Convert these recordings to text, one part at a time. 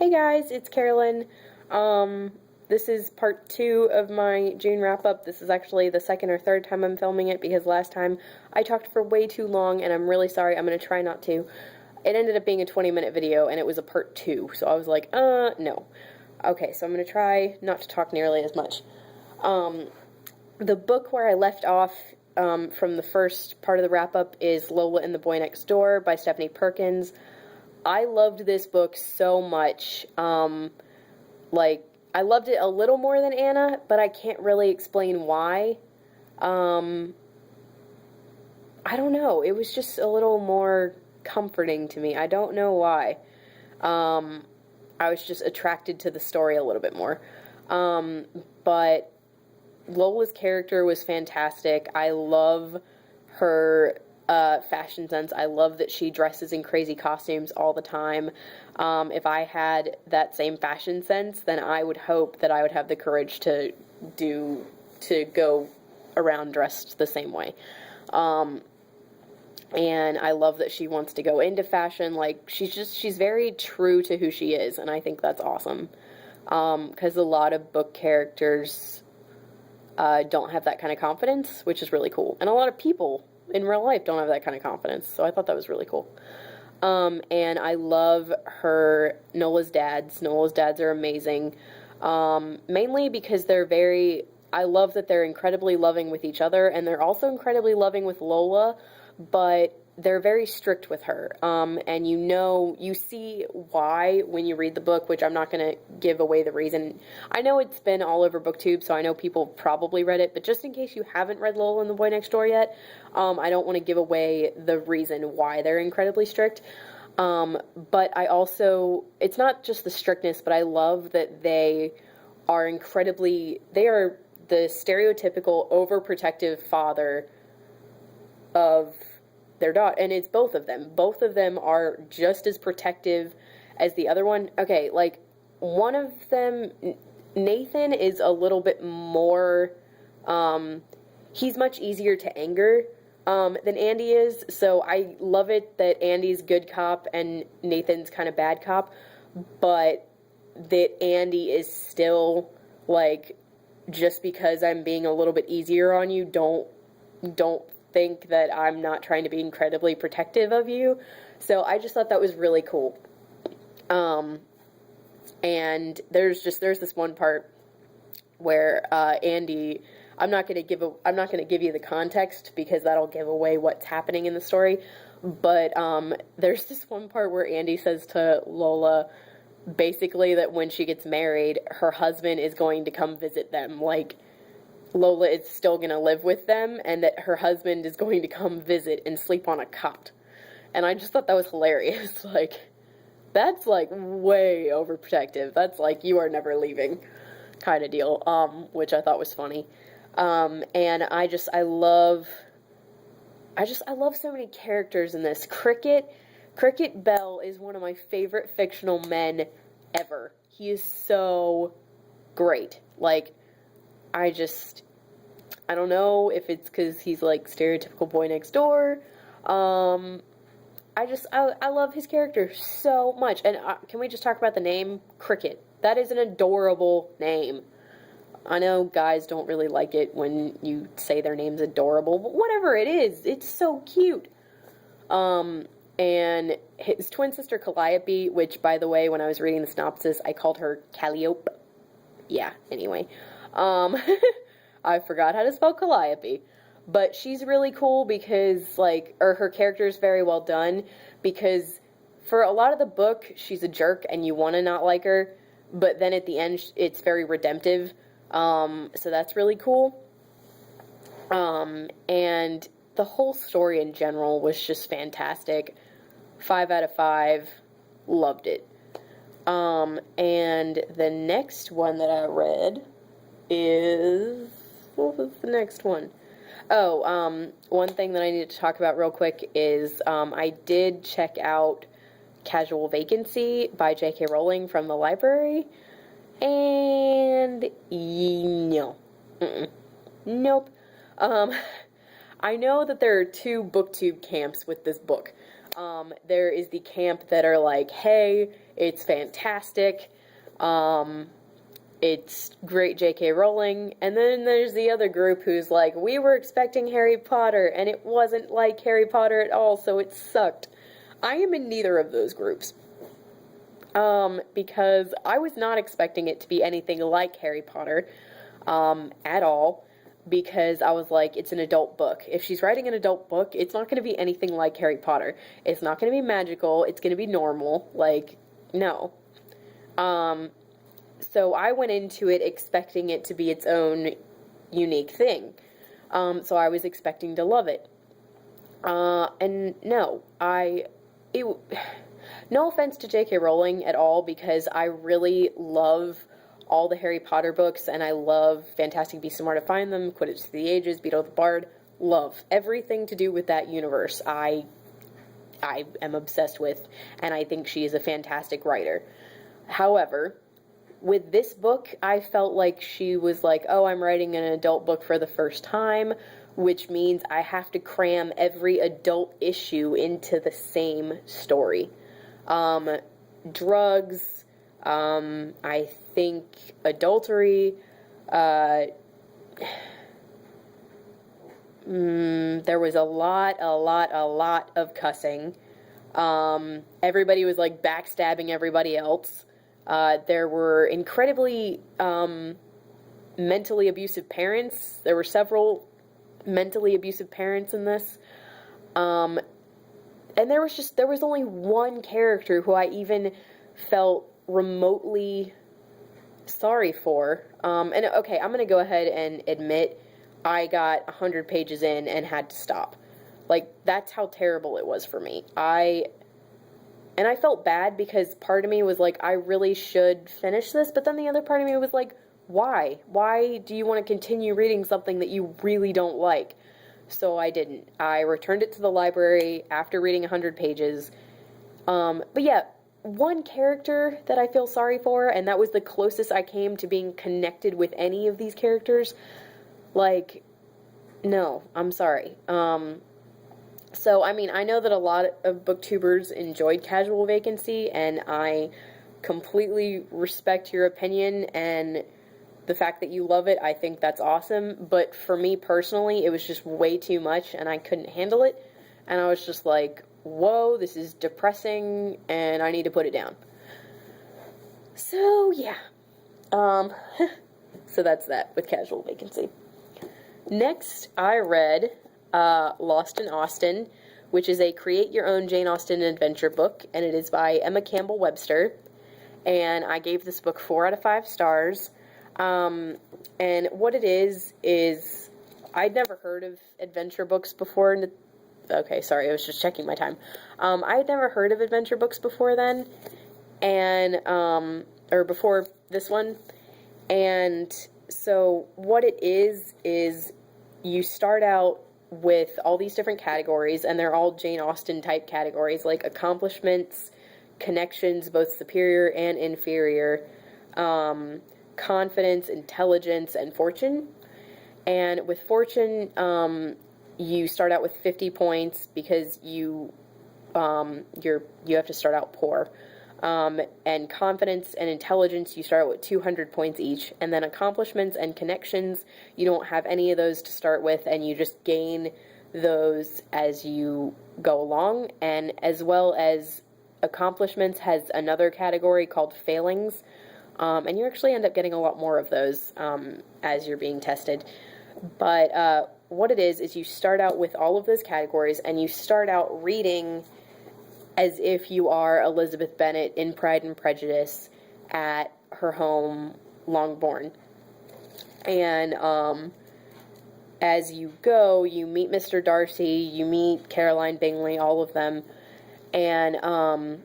Hey guys, it's Carolyn. This is part 2 of my June wrap-up. This is actually the second or third time I'm filming it because last time I talked for way too long and I'm really sorry. I'm going to try not to. It ended up being a 20-minute video and it was a part 2, so I was like, no. Okay, so I'm going to try not to talk nearly as much. The book where I left off from the first part of the wrap-up is Lola and the Boy Next Door by Stephanie Perkins. I loved this book so much. I loved it a little more than Anna, but I can't really explain why. I don't know. It was just a little more comforting to me. I don't know why. I was just attracted to the story a little bit more. But Lola's character was fantastic. I love her fashion sense. I love that she dresses in crazy costumes all the time. If I had that same fashion sense, then I would hope that I would have the courage to go around dressed the same way. And I love that she wants to go into fashion. Like, she's very true to who she is, and I think that's awesome. Because a lot of book characters don't have that kind of confidence, which is really cool. And a lot of people in real life don't have that kind of confidence, so I thought that was really cool. And I love Nola's dads. Nola's dads are amazing, mainly because I love that they're incredibly loving with each other, and they're also incredibly loving with Lola, but they're very strict with her, and you see why when you read the book, which I'm not going to give away the reason. I know it's been all over BookTube, so I know people probably read it, but just in case you haven't read Lola and the Boy Next Door yet, I don't want to give away the reason why they're incredibly strict, but it's not just the strictness, but I love that they are the stereotypical overprotective father of their daughter, and it's both of them. Both of them are just as protective as the other one. Okay, like, one of them, Nathan, is a little bit more, he's much easier to anger, than Andy is, so I love it that Andy's good cop and Nathan's kind of bad cop, but that Andy is still, like, just because I'm being a little bit easier on you, don't think that I'm not trying to be incredibly protective of you. So I just thought that was really cool. And there's this one part where Andy, I'm not going to give you the context because that'll give away what's happening in the story, but there's this one part where Andy says to Lola basically that when she gets married, her husband is going to come visit them. Like, Lola is still going to live with them, and that her husband is going to come visit and sleep on a cot. And I just thought that was hilarious. Like, that's, like, way overprotective. That's, like, you are never leaving kind of deal, which I thought was funny. And I love so many characters in this. Cricket Bell is one of my favorite fictional men ever. He is so great. Like, I don't know if it's because he's, like, stereotypical boy next door. I love his character so much. And can we just talk about the name? Cricket. That is an adorable name. I know guys don't really like it when you say their name's adorable, but whatever it is, it's so cute. And his twin sister Calliope, which, by the way, when I was reading the synopsis, I called her Calliope. Yeah, anyway. I forgot how to spell Calliope. But she's really cool because, her character is very well done, because for a lot of the book, she's a jerk and you want to not like her, but then at the end, it's very redemptive. So that's really cool. And the whole story in general was just fantastic. 5 out of 5. Loved it. And the next one that I read is... What was the next one? Oh, one thing that I need to talk about real quick is I did check out Casual Vacancy by J.K. Rowling from the library, and no. Nope. I know that there are two booktube camps with this book. There is the camp that are like, hey, it's fantastic, it's great J.K. Rowling, and then there's the other group who's like, we were expecting Harry Potter, and it wasn't like Harry Potter at all, so it sucked. I am in neither of those groups. Because I was not expecting it to be anything like Harry Potter, at all, because I was like, it's an adult book. If she's writing an adult book, it's not going to be anything like Harry Potter. It's not going to be magical, it's going to be normal, like, no. So I went into it expecting it to be its own unique thing. So I was expecting to love it. And no, no offense to J.K. Rowling at all, because I really love all the Harry Potter books, and I love Fantastic Beasts and Where to Find Them, Quidditch Through the Ages, Beedle the Bard. Love everything to do with that universe. I am obsessed with, and I think she is a fantastic writer. However, with this book, I felt like she was like, oh, I'm writing an adult book for the first time, which means I have to cram every adult issue into the same story. Drugs, I think adultery, there was a lot of cussing. Everybody was like backstabbing everybody else. There were incredibly, mentally abusive parents. There were several mentally abusive parents in this. And there was only one character who I even felt remotely sorry for. And okay, I'm gonna go ahead and admit I got 100 pages in and had to stop. Like, that's how terrible it was for me. And I felt bad because part of me was like, I really should finish this, but then the other part of me was like, why? Why do you want to continue reading something that you really don't like? So I didn't. I returned it to the library after reading 100 pages. But yeah, one character that I feel sorry for, and that was the closest I came to being connected with any of these characters. Like, no, I'm sorry. So, I mean, I know that a lot of booktubers enjoyed Casual Vacancy, and I completely respect your opinion, and the fact that you love it, I think that's awesome. But for me personally, it was just way too much, and I couldn't handle it. And I was just like, whoa, this is depressing, and I need to put it down. So, yeah. So that's that with Casual Vacancy. Next, I read Lost in Austen, which is a create-your-own Jane Austen adventure book, and it is by Emma Campbell Webster. And I gave this book 4 out of 5 stars. And what it is I'd never heard of adventure books before. Okay, sorry, I was just checking my time. I had never heard of adventure books before then, and, or before this one. And so what it is you start out with all these different categories, and they're all Jane Austen type categories, like accomplishments, connections, both superior and inferior, confidence, intelligence, and fortune. And with fortune, you start out with 50 points because you have to start out poor. And confidence and intelligence, you start out with 200 points each. And then accomplishments and connections, you don't have any of those to start with, and you just gain those as you go along. And as well as accomplishments has another category called failings. And you actually end up getting a lot more of those as you're being tested. But what it is you start out with all of those categories, and you start out reading as if you are Elizabeth Bennet in Pride and Prejudice at her home, Longbourn. And as you go, you meet Mr. Darcy, you meet Caroline Bingley, all of them, and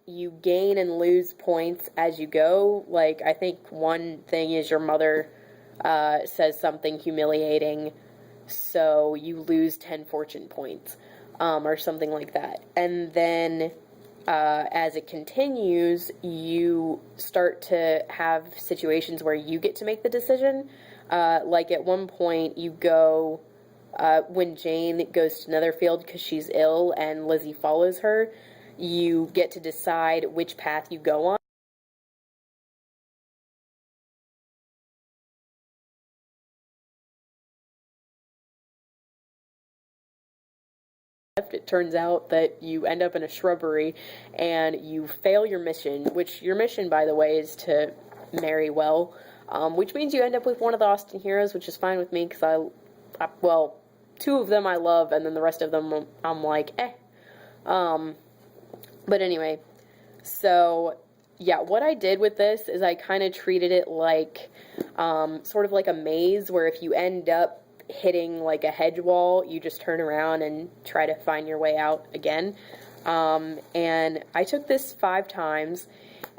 you gain and lose points as you go. Like, I think one thing is your mother says something humiliating, so you lose 10 fortune points. Or something like that. And then as it continues, you start to have situations where you get to make the decision. Like at one point, you go when Jane goes to Netherfield because she's ill and Lizzie follows her, you get to decide which path you go on. It turns out that you end up in a shrubbery and you fail your mission, which your mission, by the way, is to marry well, which means you end up with one of the Austen heroes, which is fine with me because well, two of them I love, and then the rest of them I'm like, eh. But anyway, so yeah, what I did with this is I kind of treated it like sort of like a maze, where if you end up hitting like a hedge wall, you just turn around and try to find your way out again. And I took this 5 times,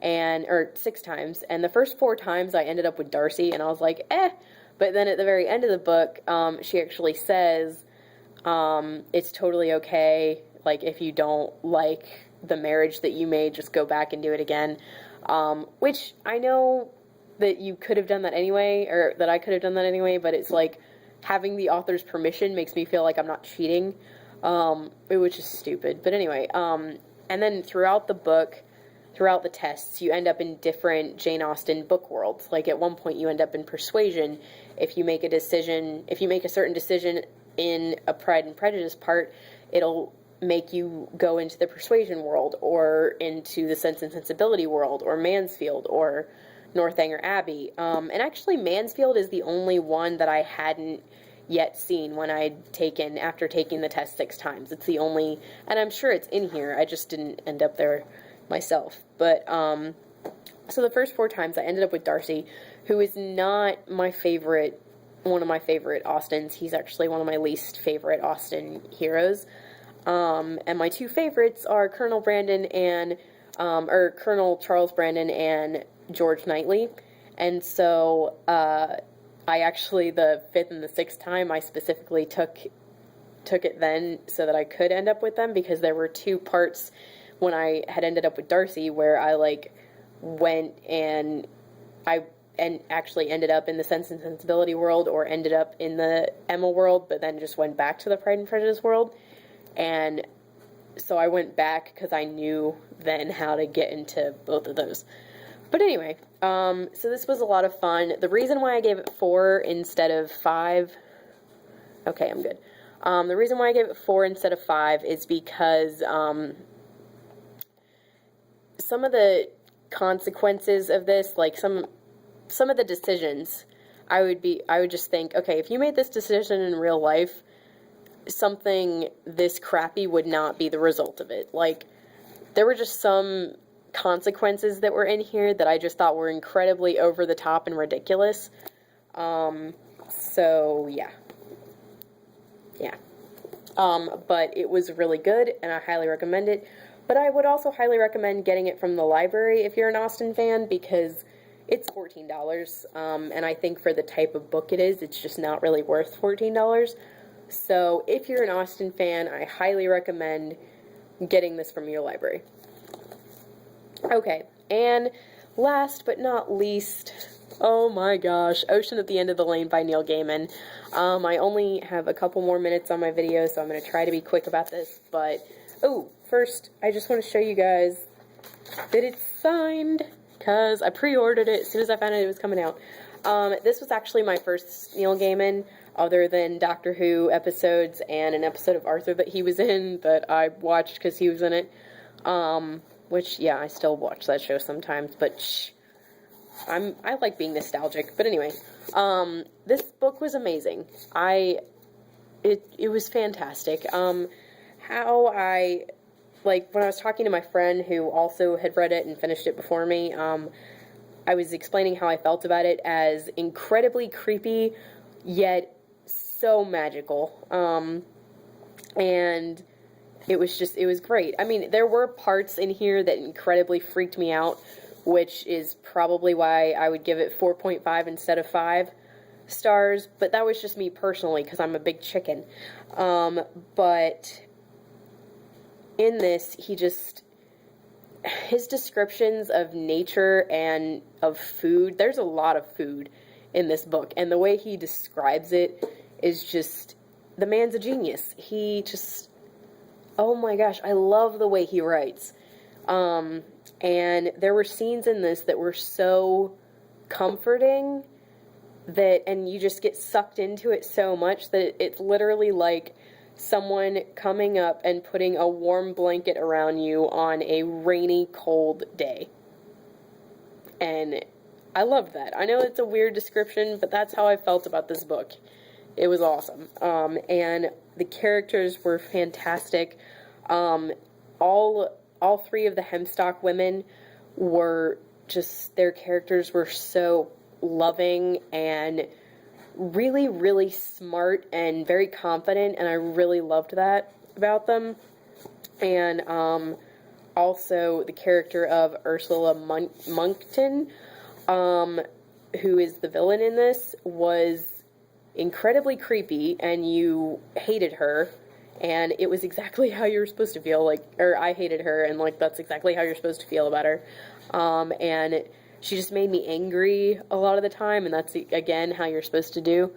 or 6 times, and the first 4 times I ended up with Darcy, and I was like, eh. But then at the very end of the book, she actually says, it's totally okay, like, if you don't like the marriage that you made, just go back and do it again. Which I know that you could have done that anyway, or that I could have done that anyway, but it's like, having the author's permission makes me feel like I'm not cheating, which is stupid. But anyway, and then throughout the book, throughout the tests, you end up in different Jane Austen book worlds. Like at one point you end up in Persuasion. If you make a certain decision in a Pride and Prejudice part, it'll make you go into the Persuasion world, or into the Sense and Sensibility world, or Mansfield, or Northanger Abbey. And actually Mansfield is the only one that I hadn't yet seen after taking the test 6 times. It's the only, and I'm sure it's in here, I just didn't end up there myself. But, so the first 4 times I ended up with Darcy, who is not one of my favorite Austens. He's actually one of my least favorite Austen heroes. And my 2 favorites are Colonel Charles Brandon and George Knightley. And so, I actually, the 5th and the 6th time, I specifically took it then so that I could end up with them, because there were 2 parts when I had ended up with Darcy where I, like, went and actually ended up in the Sense and Sensibility world, or ended up in the Emma world, but then just went back to the Pride and Prejudice world. And so I went back because I knew then how to get into both of those. But anyway, so this was a lot of fun. The reason why I gave it 4 instead of 5... Okay, I'm good. The reason why I gave it 4 instead of 5 is because some of the consequences of this, like some of the decisions, I would just think, okay, if you made this decision in real life, something this crappy would not be the result of it. Like, there were just some consequences that were in here that I just thought were incredibly over the top and ridiculous. So yeah. But it was really good, and I highly recommend it. But I would also highly recommend getting it from the library if you're an Austen fan, because it's $14, and I think for the type of book it is, it's just not really worth $14. So if you're an Austen fan, I highly recommend getting this from your library. Okay, and last but not least, oh my gosh, Ocean at the End of the Lane by Neil Gaiman. I only have a couple more minutes on my video, so I'm going to try to be quick about this, but, first, I just want to show you guys that it's signed, because I pre-ordered it as soon as I found out it was coming out. This was actually my first Neil Gaiman, other than Doctor Who episodes and an episode of Arthur that he was in that I watched because he was in it. Which, yeah, I still watch that show sometimes, but shh, I like being nostalgic. But anyway, this book was amazing. It was fantastic. When I was talking to my friend who also had read it and finished it before me, I was explaining how I felt about it as incredibly creepy, yet so magical. And it was great. I mean, there were parts in here that incredibly freaked me out, which is probably why I would give it 4.5 instead of 5 stars, but that was just me personally, because I'm a big chicken. But in this, his descriptions of nature and of food, there's a lot of food in this book, and the way he describes it is just the man's a genius. He just, oh my gosh, I love the way he writes. And there were scenes in this that were so comforting and you just get sucked into it so much that it's literally like someone coming up and putting a warm blanket around you on a rainy, cold day. And I love that. I know it's a weird description, but that's how I felt about this book. It was awesome. And the characters were fantastic. All three of the Hemstock women were just, their characters were so loving and really, really smart and very confident, and I really loved that about them. And also the character of Ursula Monkton, who is the villain in this, was incredibly creepy, and you hated her, and it was exactly how you were supposed to feel, like, or I hated her, and, like, that's exactly how you're supposed to feel about her. And she just made me angry a lot of the time, and that's, again, how you're supposed to do.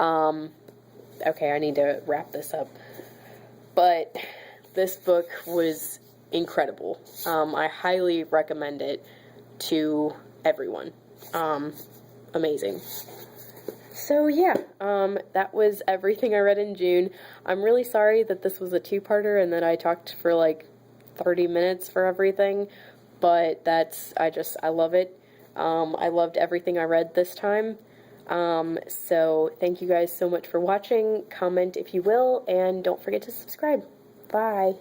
Okay, I need to wrap this up. But this book was incredible. I highly recommend it to everyone. Amazing. So yeah, that was everything I read in June. I'm really sorry that this was a two-parter and that I talked for like 30 minutes for everything, but I love it. I loved everything I read this time. So thank you guys so much for watching. Comment if you will, and don't forget to subscribe. Bye.